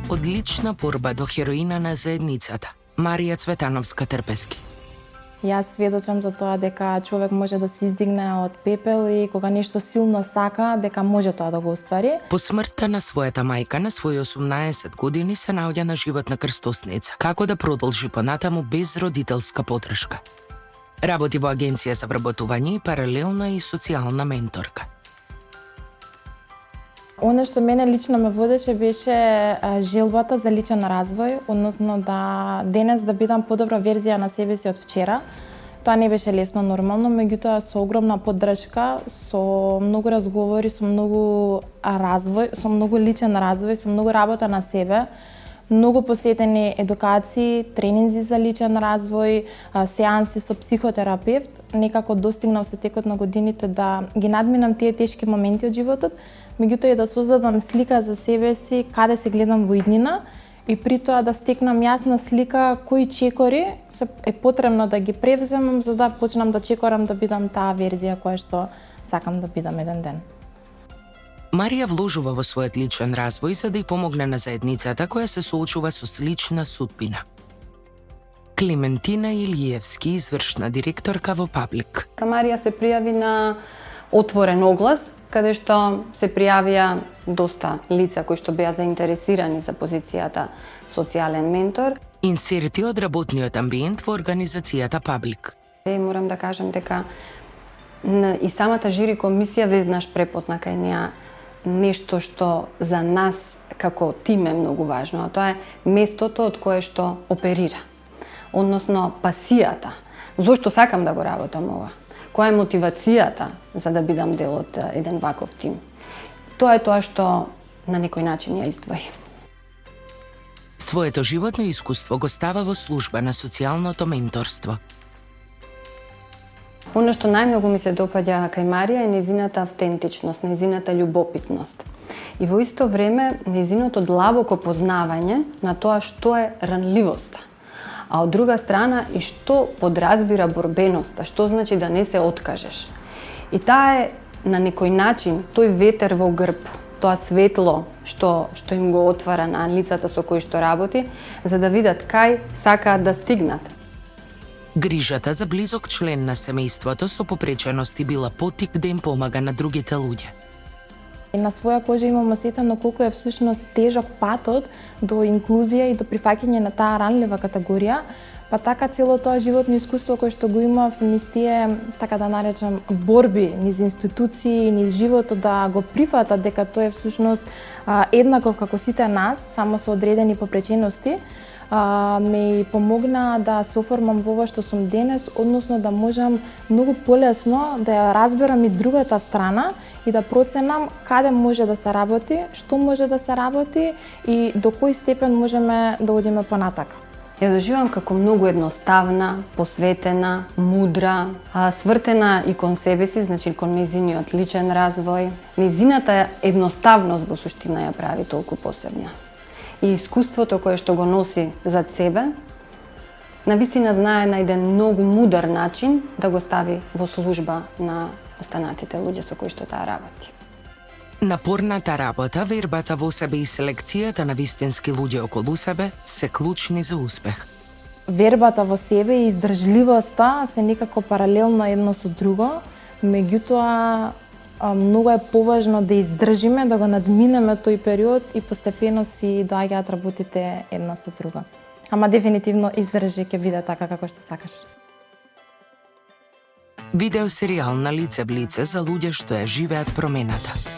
Одлична борба до хероина на заедницата. Марија Цветановска-Трпески. Јас сведочам за тоа дека човек може да се издигне од пепел и кога нешто силно сака, дека може тоа да го оствари. По смртта на својата мајка на своји 18 години се наоѓа на животна крстосница. Како да продолжи понатаму без родителска поддршка. Работи во агенција за вработување и паралелно и социјална менторка. Оно што мене лично ме водеше беше желбата за личен развој, односно да денес да бидам подобра верзија на себе си од вчера. Тоа не беше лесно нормално, меѓутоа со огромна поддршка, со многу разговори, со многу развој, со многу личен развој, со многу работа на себе, многу посетени едукации, тренинзи за личен развој, сеанси со психотерапевт, некако достигнав со текот на годините да ги надминам тие тешки моменти од животот, меѓутоа и да создадам слика за себе си, каде се гледам во иднина и при тоа да стекнам јасна слика кои чекори е потребно да ги превземам за да почнам да чекорам да бидам таа верзија која што сакам да бидам еден ден. Марија вложува во својот личен развој за да ја помогне на заедницата која се соочува со слична судбина. Клементина Илиевски, извршна директорка во Паблик. Марија се пријави на отворен оглас, каде што се пријавија доста лица кои што беа заинтересирани за позицијата социјален ментор. Инсерти од работниот амбиент во организацијата Паблик. Морам да кажам дека и самата жири комисија веднаш препозна кај неа нешто што за нас како тим е многу важно, а тоа е местото од кое што оперира. Односно пасијата. Зошто сакам да го работам ова? Која е мотивацијата за да бидам дел од еден ваков тим? Тоа е тоа што на некој начин ја издвои. Своето животно искуство го става во служба на социјалното менторство. Оно што најмногу ми се допаѓа кај Марија е нејзината автентичност, нејзината љубопитност. И во исто време нејзиното длабоко познавање на тоа што е ранливоста. А од друга страна и што подразбира борбеноста, што значи да не се откажеш. И таа е на некој начин тој ветер во грб, тоа светло што им го отвара на лицата со кои што работи, за да видат кај сакаат да стигнат. Грижата за близок член на семејството со попречености била поттик да им помага на другите луѓе. И на своја кожа имам осетено колку е всушност тежок патот до инклузија и до прифаќање на таа ранлива категорија, па така цело тоа животно искуство кое што го имав низ тие, така да наречам, борби низ институции, низ животот да го прифатат дека тој е всушност еднаков како сите нас, само со одредени попречености, ме помогна да се оформам во ова што сум денес, односно да можам многу полесно да ја разберам и другата страна и да проценам каде може да се работи, што може да се работи и до кој степен можеме да одиме понатака. Ја доживам како многу едноставна, посветена, мудра, свртена и кон себе си, значи кон нејзиниот личен развој. Нејзината едноставност во суштина ја прави толку посебна. И искуството кое што го носи зад себе, навистина знае на еден многу мудар начин да го стави во служба на останатите луѓе со кои што таа работи. Напорната работа, вербата во себе и селекцијата на вистински луѓе околу себе се клучни за успех. Вербата во себе и издржливоста се некако паралелно едно со друго, меѓутоа многу е поважно да издржиме, да го надминеме тој период и постепено си доаѓаат работите една со друга. Ама дефинитивно издржи ќе биде така како што сакаш. Видеосеријал на лице в лице за луѓе што ја живеат промената.